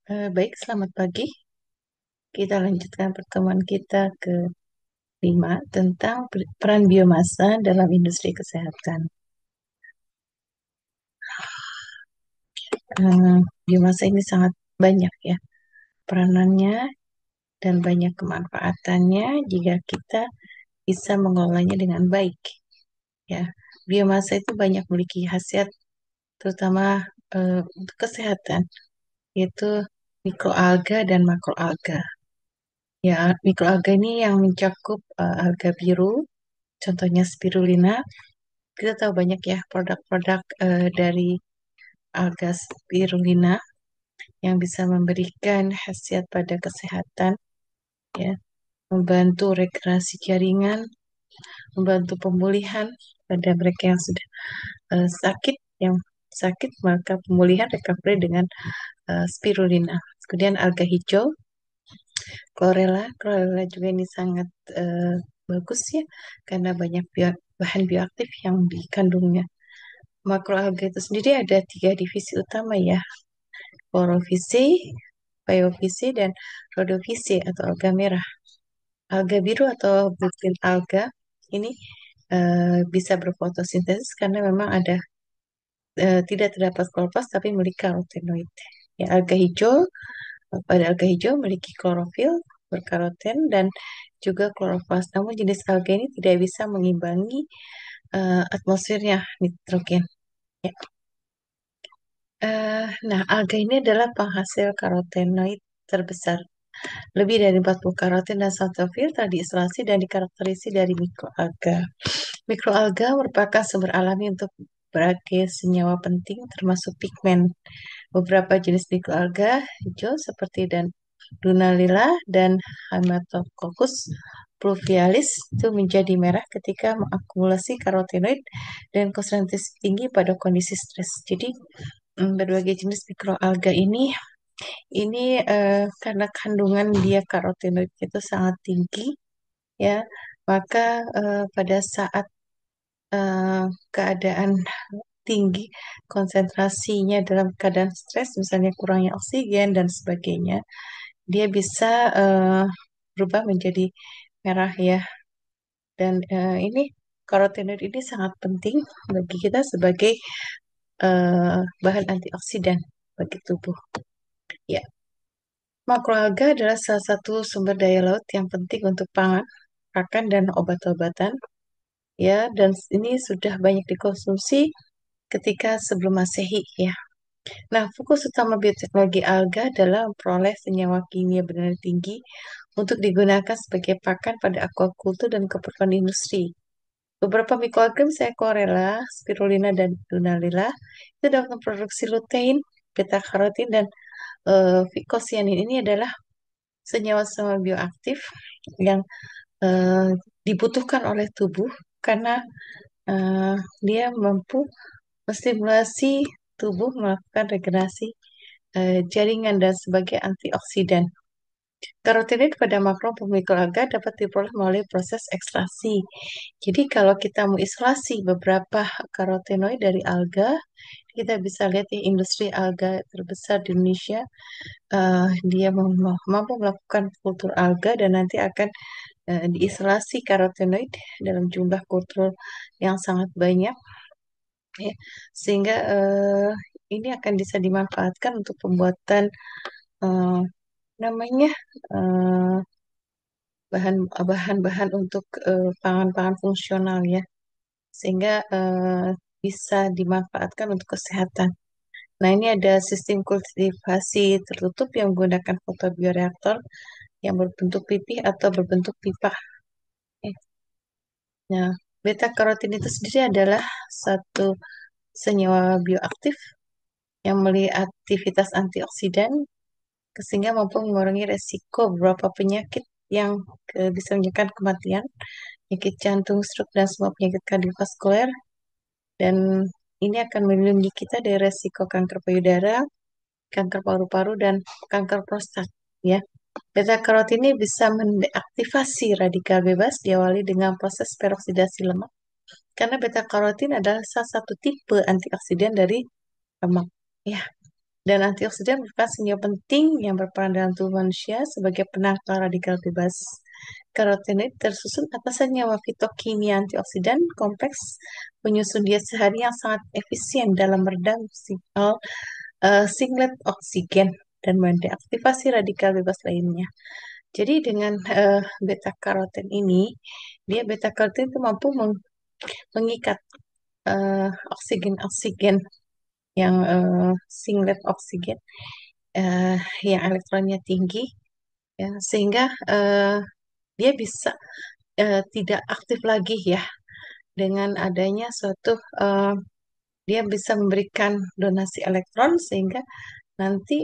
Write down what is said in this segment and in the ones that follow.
Baik, selamat pagi. Kita lanjutkan pertemuan kita ke-5 tentang peran biomasa dalam industri kesehatan. Biomasa ini sangat banyak ya peranannya dan banyak kemanfaatannya jika kita bisa mengelolanya dengan baik. Ya, biomasa itu banyak memiliki khasiat terutama untuk kesehatan, yaitu mikroalga dan makroalga. Ya, mikroalga ini yang mencakup alga biru, contohnya spirulina. Kita tahu banyak ya produk-produk dari alga spirulina yang bisa memberikan khasiat pada kesehatan, ya, membantu regenerasi jaringan, membantu pemulihan pada mereka yang sudah sakit, yang sakit maka pemulihan recovery dengan spirulina. Kemudian alga hijau, chlorella juga ini sangat bagus ya karena banyak bahan bioaktif yang dikandungnya. Makroalga itu sendiri ada 3 divisi utama ya, klorofisi, biofisi, dan rodofisi atau alga merah. Alga biru atau butin alga ini bisa berfotosintesis karena memang ada tidak terdapat kloroplast tapi memiliki karotenoid. Ya, alga hijau pada alga hijau memiliki klorofil, berkaroten, dan juga kloroplast. Namun jenis alga ini tidak bisa mengimbangi atmosfernya nitrogen. Ya. Nah, alga ini adalah penghasil karotenoid terbesar. Lebih dari 40 karoten dan saltofil telah diisolasi dan dikarakterisasi dari mikroalga. Mikroalga merupakan sumber alami untuk berbagai senyawa penting termasuk pigmen. Beberapa jenis mikroalga hijau seperti Dunaliella dan Haematococcus pluvialis itu menjadi merah ketika mengakumulasi karotenoid dan konsentrasi tinggi pada kondisi stres. Jadi berbagai jenis mikroalga ini karena kandungan dia karotenoid itu sangat tinggi ya, maka pada saat eh, keadaan tinggi konsentrasinya dalam keadaan stres, misalnya kurangnya oksigen dan sebagainya, dia bisa berubah menjadi merah ya. Dan ini karotenoid ini sangat penting bagi kita sebagai bahan antioksidan bagi tubuh. Ya, makroalga adalah salah satu sumber daya laut yang penting untuk pangan, pakan, dan obat-obatan. Ya, dan ini sudah banyak dikonsumsi ketika sebelum Masehi ya. Nah, fokus utama bioteknologi alga adalah memperoleh senyawa kimia bernilai tinggi untuk digunakan sebagai pakan pada aquaculture dan keperluan industri. Beberapa mikroalga misalnya chlorella, spirulina, dan dunaliella itu dapat memproduksi lutein, beta-karotin, dan vicosianin. Ini adalah senyawa-senyawa bioaktif yang eh, dibutuhkan oleh tubuh karena eh, dia mampu menstimulasi tubuh melakukan regenerasi jaringan dan sebagai antioksidan. Karotenoid pada makro mikroalga dapat diperoleh melalui proses ekstraksi. Jadi kalau kita mau isolasi beberapa karotenoid dari alga, kita bisa lihat ya industri alga terbesar di Indonesia, dia mampu melakukan kultur alga dan nanti akan diisolasi karotenoid dalam jumlah kultur yang sangat banyak, ya, sehingga ini akan bisa dimanfaatkan untuk pembuatan eh, namanya eh, bahan-bahan untuk pangan-pangan fungsional ya, sehingga bisa dimanfaatkan untuk kesehatan. Nah, ini ada sistem kultivasi tertutup yang menggunakan fotobioreaktor yang berbentuk pipih atau berbentuk pipa. Eh, Nah, beta karotin itu sendiri adalah satu senyawa bioaktif yang memiliki aktivitas antioksidan sehingga mampu mengurangi resiko beberapa penyakit yang bisa menyebabkan kematian, penyakit jantung, stroke, dan semua penyakit kardiovaskuler. Dan ini akan melindungi kita dari resiko kanker payudara, kanker paru-paru, dan kanker prostat. Ya, beta karotin ini bisa mendeaktivasi radikal bebas diawali dengan proses peroksidasi lemak. Karena beta karotin adalah salah satu tipe antioksidan dari lemak. Ya, Dan antioksidan merupakan senyawa penting yang berperan dalam tubuh manusia sebagai penangkal radikal bebas. Karotenoid tersusun atas senyawa fitokimia antioksidan kompleks penyusun diet sehari yang sangat efisien dalam meredam signal singlet oksigen dan mendeaktivasi radikal bebas lainnya. Jadi dengan beta karoten ini, dia beta karoten itu mampu mengikat oksigen-oksigen yang singlet oksigen eh, yang elektronnya tinggi, ya, sehingga dia bisa tidak aktif lagi ya dengan adanya suatu dia bisa memberikan donasi elektron sehingga nanti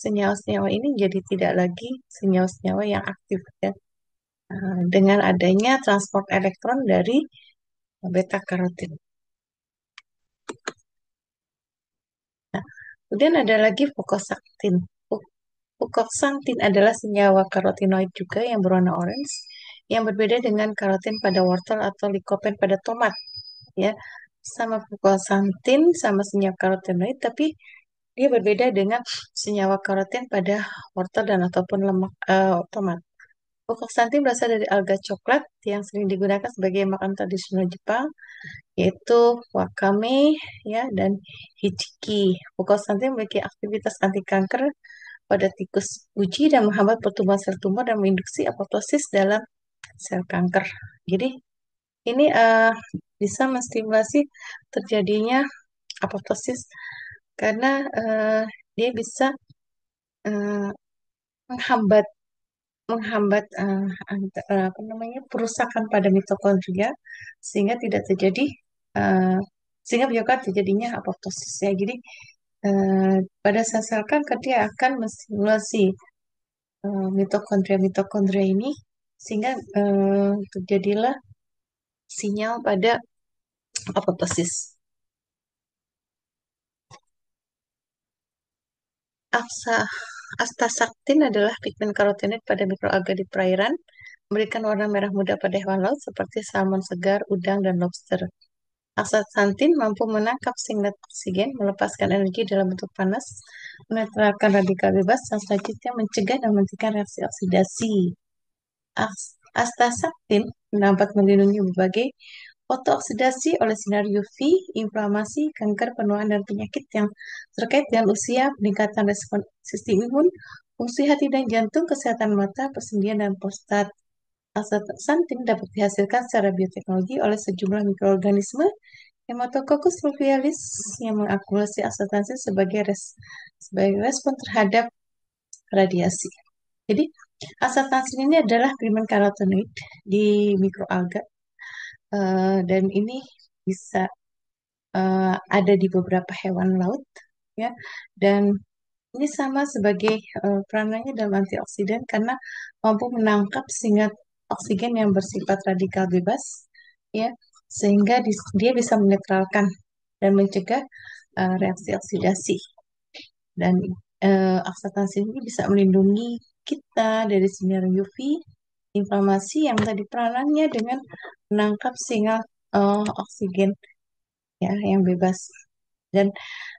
senyawa-senyawa ini jadi tidak lagi senyawa-senyawa yang aktif ya. Dengan adanya transport elektron dari beta karotin. Nah, kemudian ada lagi fukosaktin. Fukoksantin adalah senyawa karotinoid juga yang berwarna orange yang berbeda dengan karotin pada wortel atau likopen pada tomat ya. Sama fukoksantin sama senyawa karotinoid tapi dia berbeda dengan senyawa karotin pada wortel dan ataupun lemak tomat. Fukoksantin berasal dari alga coklat yang sering digunakan sebagai makanan tradisional Jepang yaitu wakame ya dan hijiki. Fukoksantin memiliki aktivitas anti kanker pada tikus uji dan menghambat pertumbuhan sel tumor dan menginduksi apoptosis dalam sel kanker. Jadi ini bisa menstimulasi terjadinya apoptosis karena dia bisa uh, menghambat menghambat apa namanya perusakan pada mitokondria sehingga tidak terjadi uh, sehingga menyebabkan terjadinya apoptosis ya. Jadi pada sel-sel kanker dia akan menstimulasi mitokondria-mitokondria ini sehingga terjadilah sinyal pada apoptosis. Aksa, Astaxanthin adalah pigmen karotenoid pada mikroalga di perairan, memberikan warna merah muda pada hewan laut seperti salmon segar, udang, dan lobster. Astaxanthin mampu menangkap singlet oksigen, melepaskan energi dalam bentuk panas, menetralkan radikal bebas, dan selanjutnya mencegah dan menghentikan reaksi oksidasi. Astaxanthin dapat melindungi berbagai fotooksidasi oleh sinar UV, inflamasi, kanker, penuaan, dan penyakit yang terkait dengan usia, peningkatan respon sistem imun, fungsi hati dan jantung, kesehatan mata, persendian, dan prostat. Astaxanthin dapat dihasilkan secara bioteknologi oleh sejumlah mikroorganisme Haemococcus fluvialis yang mengakumulasi astaxanthin sebagai respon terhadap radiasi. Jadi, astaxanthin ini adalah pigmen karotenoid di mikroalga dan ini bisa ada di beberapa hewan laut ya dan ini sama sebagai peranannya dalam antioksidan karena mampu menangkap singkat oksigen yang bersifat radikal bebas ya sehingga dia bisa menetralkan dan mencegah reaksi oksidasi dan aksatasi ini bisa melindungi kita dari sinar UV, inflamasi yang tadi peranannya dengan menangkap sinyal oksigen ya yang bebas dan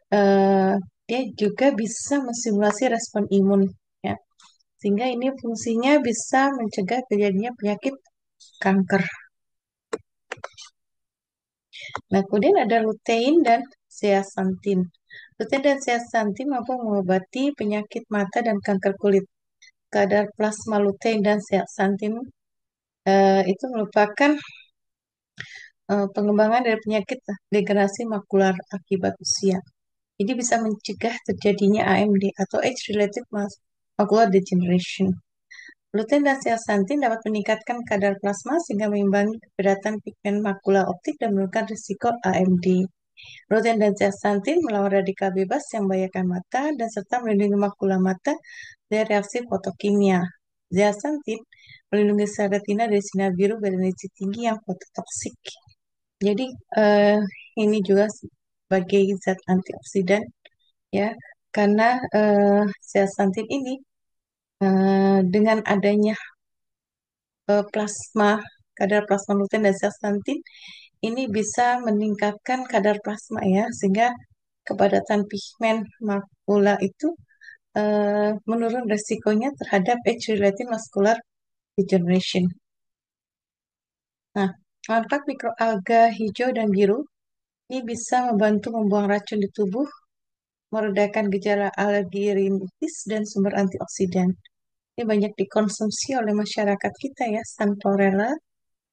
eh, dia juga bisa mensimulasi respon imun ya sehingga ini fungsinya bisa mencegah terjadinya penyakit kanker. Nah, kemudian ada lutein dan zeaxanthin. Lutein dan zeaxanthin mampu mengobati penyakit mata dan kanker kulit. Kadar plasma lutein dan zeaxanthin itu merupakan pengembangan dari penyakit degenerasi makular akibat usia. Jadi bisa mencegah terjadinya AMD atau Age-related macular degeneration. Lutein dan zeaxanthin dapat meningkatkan kadar plasma sehingga mengimbangi kepadatan pigmen makula optik dan menurunkan risiko AMD. Lutein dan zeaxanthin melawan radikal bebas yang membahayakan mata dan serta melindungi makula mata dari reaksi fotokimia. Zeaxanthin melindungi sel retina dari sinar biru berenergi tinggi yang fototoksik. Jadi eh, ini juga sebagai zat antioksidan ya karena zeaxanthin ini dengan adanya plasma kadar plasma lutein dan zeaxanthin ini bisa meningkatkan kadar plasma ya sehingga kepadatan pigmen gula itu menurun resikonya terhadap age-related macular degeneration. Nah, manfaat mikroalga hijau dan biru ini bisa membantu membuang racun di tubuh, meredakan gejala alergi rinitis, dan sumber antioksidan. Ini banyak dikonsumsi oleh masyarakat kita ya, Santorella,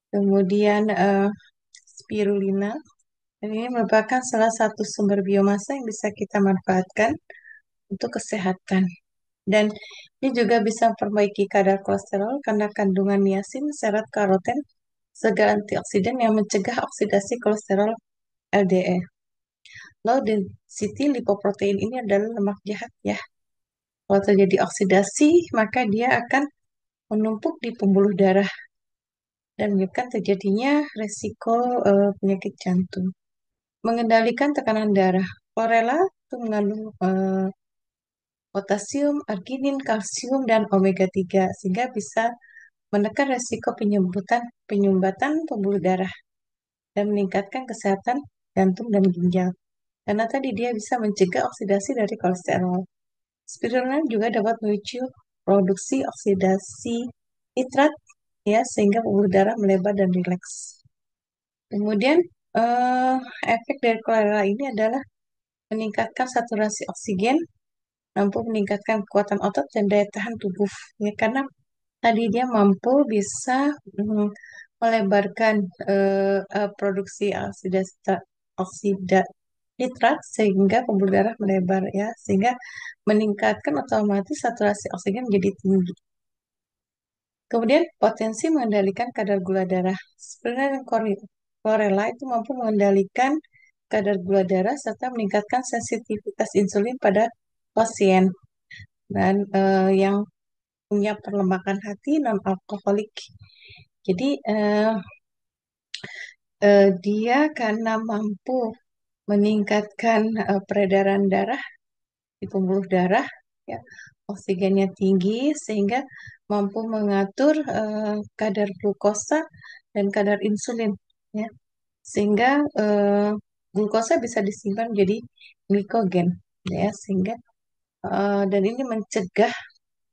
kemudian spirulina. Dan ini merupakan salah satu sumber biomasa yang bisa kita manfaatkan untuk kesehatan. Dan ini juga bisa memperbaiki kadar kolesterol karena kandungan niacin, serat, karoten, sebagai antioksidan yang mencegah oksidasi kolesterol LDL. Low density lipoprotein ini adalah lemak jahat ya. Kalau terjadi oksidasi, maka dia akan menumpuk di pembuluh darah dan menyebabkan terjadinya resiko penyakit jantung. Mengendalikan tekanan darah. Chlorella itu mengandung potasium, arginin, kalsium, dan omega 3 sehingga bisa menekan resiko penyumbatan pembuluh darah dan meningkatkan kesehatan jantung dan ginjal. Karena tadi dia bisa mencegah oksidasi dari kolesterol. Spirulina juga dapat memicu produksi oksidasi nitrat ya sehingga pembuluh darah melebar dan rileks. Kemudian eh, efek dari chlorella ini adalah meningkatkan saturasi oksigen, mampu meningkatkan kekuatan otot dan daya tahan tubuh. Ya, karena tadi dia mampu bisa melebarkan produksi oksida nitrat sehingga pembuluh darah melebar ya, sehingga meningkatkan otomatis saturasi oksigen menjadi tinggi. Kemudian potensi mengendalikan kadar gula darah. Sebenarnya chlorella itu mampu mengendalikan kadar gula darah serta meningkatkan sensitivitas insulin pada pasien dan yang punya perlembagan hati non-alkoholik. Jadi dia karena mampu meningkatkan peredaran darah di pembuluh darah, ya, oksigennya tinggi sehingga mampu mengatur kadar glukosa dan kadar insulin, ya, sehingga glukosa bisa disimpan jadi glikogen, ya, sehingga dan ini mencegah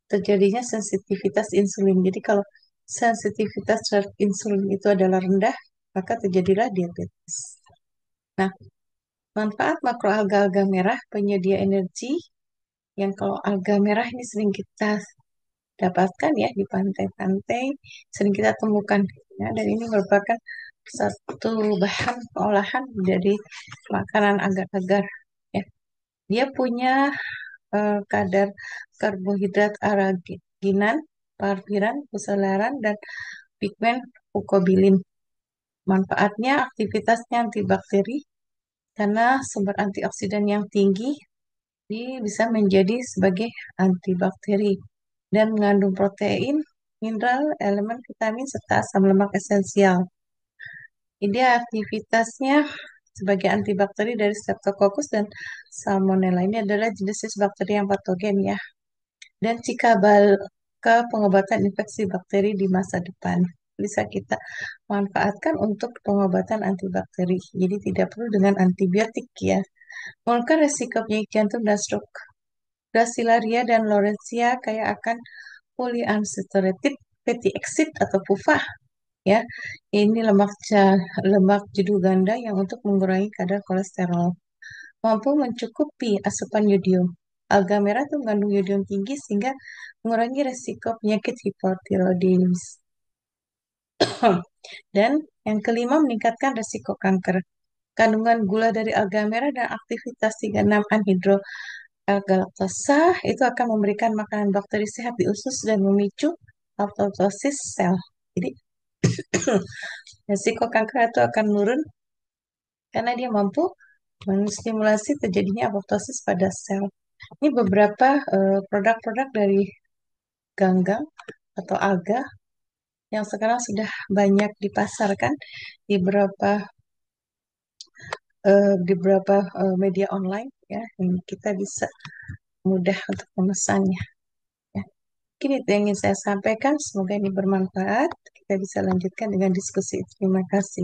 terjadinya sensitivitas insulin. Jadi kalau sensitivitas terhadap insulin itu adalah rendah, maka terjadilah diabetes. Nah, manfaat makroalga-alga merah penyedia energi yang kalau alga merah ini sering kita dapatkan ya di pantai-pantai, sering kita temukan ya, dan ini merupakan satu bahan olahan dari makanan agar-agar ya. Dia punya kadar karbohidrat araginan, parfiran, puselaran, dan pigmen fucobilin. Manfaatnya aktivitasnya antibakteri karena sumber antioksidan yang tinggi ini bisa menjadi sebagai antibakteri dan mengandung protein, mineral, elemen vitamin serta asam lemak esensial. Ini aktivitasnya sebagai antibakteri dari Streptococcus dan Salmonella. Ini adalah jenis bakteri yang patogen ya. Dan cikal ke pengobatan infeksi bakteri di masa depan. Bisa kita manfaatkan untuk pengobatan antibakteri. Jadi tidak perlu dengan antibiotik ya. Menurunkan resiko penyakit jantung dan stroke. Gracilaria dan Lawrencia kaya akan polyunsaturated fatty acid atau PUFA ya. Ini lemak jenuh ganda yang untuk mengurangi kadar kolesterol. Mampu mencukupi asupan yodium. Alga merah itu mengandung yodium tinggi sehingga mengurangi resiko penyakit hipotiroidisme. Dan yang kelima meningkatkan resiko kanker. Kandungan gula dari alga merah dan aktivitas 36 anhidro galaktosa itu akan memberikan makanan bakteri sehat di usus dan memicu apoptosis sel. Jadi resiko kanker itu akan menurun karena dia mampu menstimulasi terjadinya apoptosis pada sel. Ini beberapa produk-produk dari ganggang atau alga yang sekarang sudah banyak dipasarkan di beberapa media online ya, yang kita bisa mudah untuk memesannya. Ya. Mungkin itu yang ingin saya sampaikan. Semoga ini bermanfaat. Kita bisa lanjutkan dengan diskusi. Terima kasih.